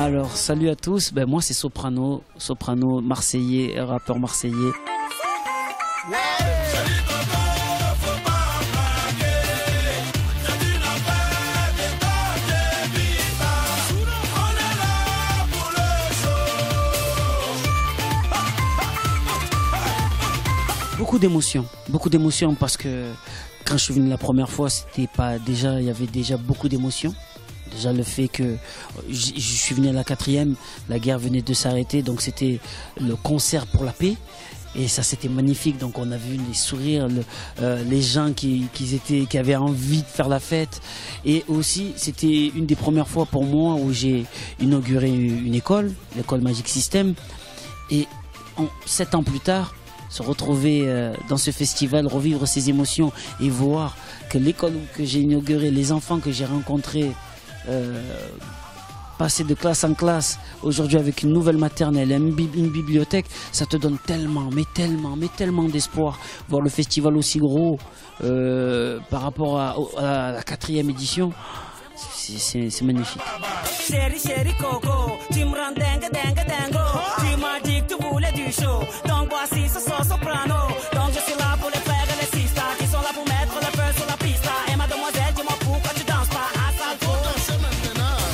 Alors, salut à tous. Ben, moi, c'est Soprano, soprano marseillais, rappeur marseillais. Beaucoup d'émotions parce que quand je suis venu la première fois, c'était pas déjà, il y avait déjà beaucoup d'émotions. Déjà le fait que je suis venu à la 4e, la guerre venait de s'arrêter, donc c'était le concert pour la paix. Et ça c'était magnifique, donc on a vu les sourires, les gens qui avaient envie de faire la fête. Et aussi c'était une des premières fois pour moi où j'ai inauguré une école, l'école Magic System. Et 7 ans plus tard, se retrouver dans ce festival, revivre ces émotions et voir que l'école que j'ai inaugurée, les enfants que j'ai rencontrés, passer de classe en classe, aujourd'hui avec une nouvelle maternelle, une bibliothèque, ça te donne tellement, mais tellement d'espoir. Voir le festival aussi gros par rapport à la 4e édition, c'est magnifique. Chérie, chérie Coco, tu me rends dingue, dingue, dingo. Tu m'as dit que tu voulais du show, donc voici ce son soprano. Donc je suis là pour les frères et les sisters qui sont là pour mettre le feu sur la piste. Et mademoiselle, dis-moi pourquoi tu danses pas à salto.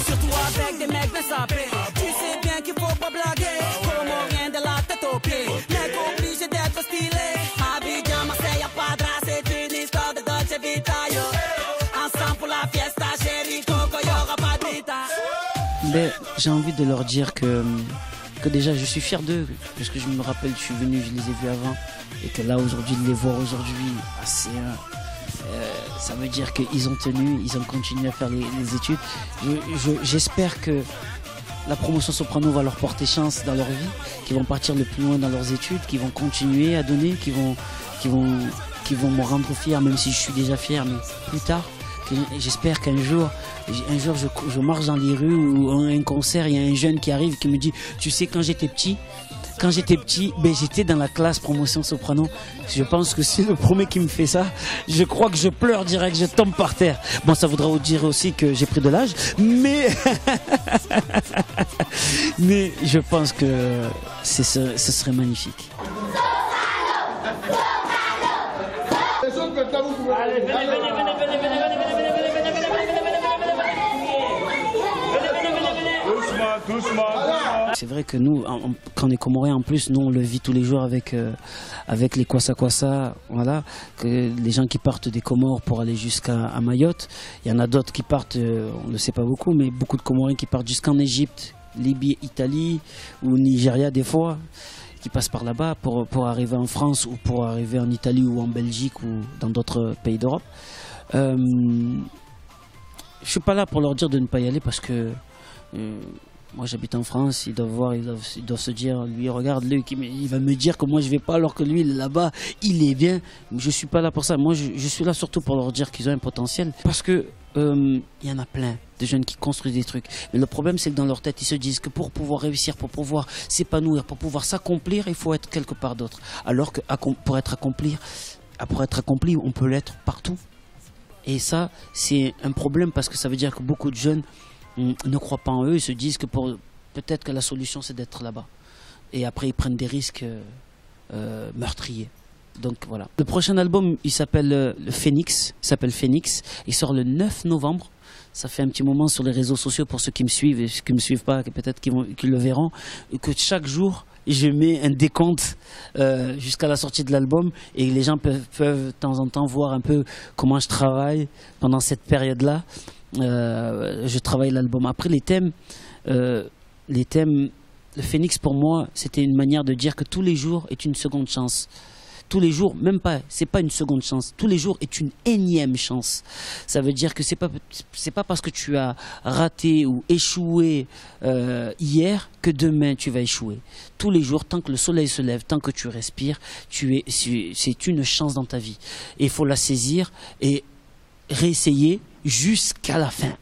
Surtout avec des mecs bien sapés. Tu sais bien qu'il faut pas blaguer, comme rien de la tête aux pieds. Mec obligé d'être stylé. Abidjan, Marseille, Padra, c'est une histoire de Dolce Vita, yo. Ensemble pour la fiesta, chérie Coco, y'aura pas de vita. Ben, j'ai envie de leur dire que déjà je suis fier d'eux, parce que je me rappelle, je suis venu, je les ai vus avant, et que là aujourd'hui, de les voir aujourd'hui, ça veut dire qu'ils ont tenu, ils ont continué à faire les études. J'espère que la promotion Soprano va leur porter chance dans leur vie, qu'ils vont partir le plus loin dans leurs études, qu'ils vont continuer à donner, qu'ils vont me rendre fier, même si je suis déjà fier, mais plus tard. J'espère qu'un jour je marche dans les rues ou à un concert, il y a un jeune qui arrive qui me dit, tu sais, quand j'étais petit, ben, j'étais dans la classe promotion Soprano. Je pense que c'est le premier qui me fait ça. Je crois que je pleure direct, je tombe par terre. Bon, ça voudra dire aussi que j'ai pris de l'âge, mais mais je pense que ce serait magnifique. Allez, venez. Doucement. C'est vrai que nous, quand on est Comoriens, en plus, nous on le vit tous les jours avec les Kwassa, voilà, que les gens qui partent des Comores pour aller jusqu'à Mayotte. Il y en a d'autres qui partent, on ne le sait pas beaucoup, mais beaucoup de Comoriens qui partent jusqu'en Égypte, Libye, Italie ou Nigeria des fois, qui passent par là-bas pour arriver en France ou pour arriver en Italie ou en Belgique ou dans d'autres pays d'Europe. Je suis pas là pour leur dire de ne pas y aller parce que moi j'habite en France, ils doivent se dire, lui regarde, lui il va me dire que moi je vais pas alors que lui là-bas il est bien. Je suis pas là pour ça, moi je suis là surtout pour leur dire qu'ils ont un potentiel, parce que il y en a plein de jeunes qui construisent des trucs, mais le problème c'est que dans leur tête ils se disent que pour pouvoir réussir, pour pouvoir s'épanouir, pour pouvoir s'accomplir, il faut être quelque part d'autre, alors que pour être accompli on peut l'être partout. Et ça c'est un problème, parce que ça veut dire que beaucoup de jeunes ne croient pas en eux, ils se disent que peut-être que la solution c'est d'être là-bas. Et après ils prennent des risques meurtriers. Donc voilà. Le prochain album il s'appelle Phoenix, il sort le 9 novembre. Ça fait un petit moment sur les réseaux sociaux pour ceux qui me suivent et ceux qui ne me suivent pas, peut-être qu'ils le verront, et que chaque jour je mets un décompte jusqu'à la sortie de l'album, et les gens peuvent de temps en temps voir un peu comment je travaille pendant cette période-là. Je travaille l'album. Après les thèmes, le Phoenix pour moi c'était une manière de dire que tous les jours est une seconde chance. Tous les jours, même pas, c'est pas une seconde chance. Tous les jours est une énième chance. Ça veut dire que c'est pas parce que tu as raté ou échoué hier que demain tu vas échouer. Tous les jours, tant que le soleil se lève, tant que tu respires, c'est une chance dans ta vie. Et il faut la saisir et réessayer jusqu'à la fin.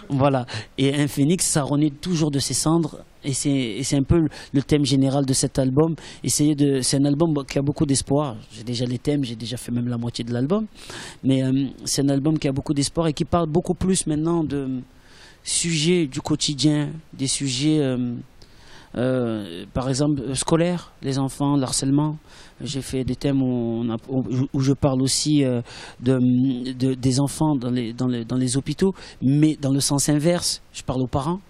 Voilà. Et un phénix, ça renaît toujours de ses cendres. Et c'est un peu le thème général de cet album. C'est un album qui a beaucoup d'espoir. J'ai déjà les thèmes, j'ai déjà fait même la moitié de l'album. Mais c'est un album qui a beaucoup d'espoir et qui parle beaucoup plus maintenant sujets du quotidien, des sujets, par exemple, scolaires, les enfants, le harcèlement. J'ai fait des thèmes où je parle aussi des enfants dans les hôpitaux, mais dans le sens inverse, je parle aux parents.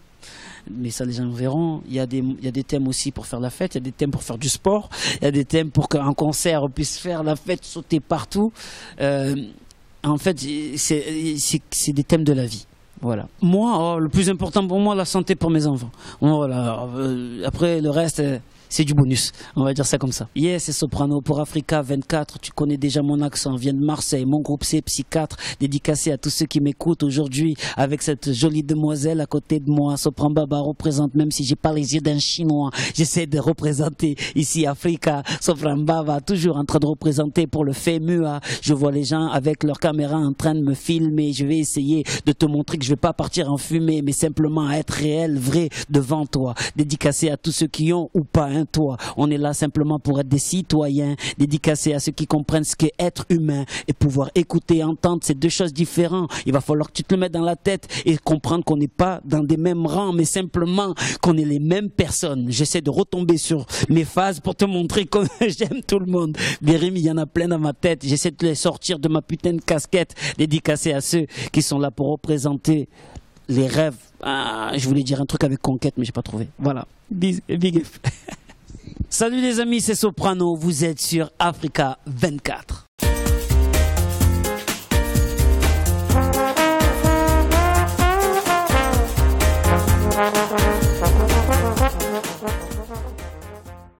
Mais ça, les gens verront. Il y a des thèmes aussi pour faire la fête, il y a des thèmes pour faire du sport, il y a des thèmes pour qu'un concert on puisse faire la fête, sauter partout. En fait, c'est des thèmes de la vie. Voilà. Moi, le plus important pour moi, la santé pour mes enfants. Voilà. Après, le reste, c'est du bonus. On va dire ça comme ça. Yes, c'est Soprano pour Africa 24. Tu connais déjà mon accent. Vient de Marseille. Mon groupe, c'est Psychiatre. Dédicacé à tous ceux qui m'écoutent aujourd'hui avec cette jolie demoiselle à côté de moi. Sopran Baba représente, même si j'ai pas les yeux d'un Chinois, j'essaie de représenter ici Africa. Sopran Baba, toujours en train de représenter pour le FEMUA. Je vois les gens avec leur caméra en train de me filmer. Je vais essayer de te montrer que je vais pas partir en fumée, mais simplement être réel, vrai devant toi. Dédicacé à tous ceux qui ont ou pas un toit. On est là simplement pour être des citoyens. Dédicacé à ceux qui comprennent ce qu'est être humain et pouvoir écouter et entendre ces deux choses différentes. Il va falloir que tu te le mettes dans la tête et comprendre qu'on n'est pas dans des mêmes rangs, mais simplement qu'on est les mêmes personnes. J'essaie de retomber sur mes phases pour te montrer que j'aime tout le monde. Bérim, il y en a plein dans ma tête. J'essaie de les sortir de ma putain de casquette. Dédicacé à ceux qui sont là pour représenter les rêves. Ah, je voulais dire un truc avec conquête, mais j'ai pas trouvé. Voilà. Big F. Salut les amis, c'est Soprano. Vous êtes sur Africa 24.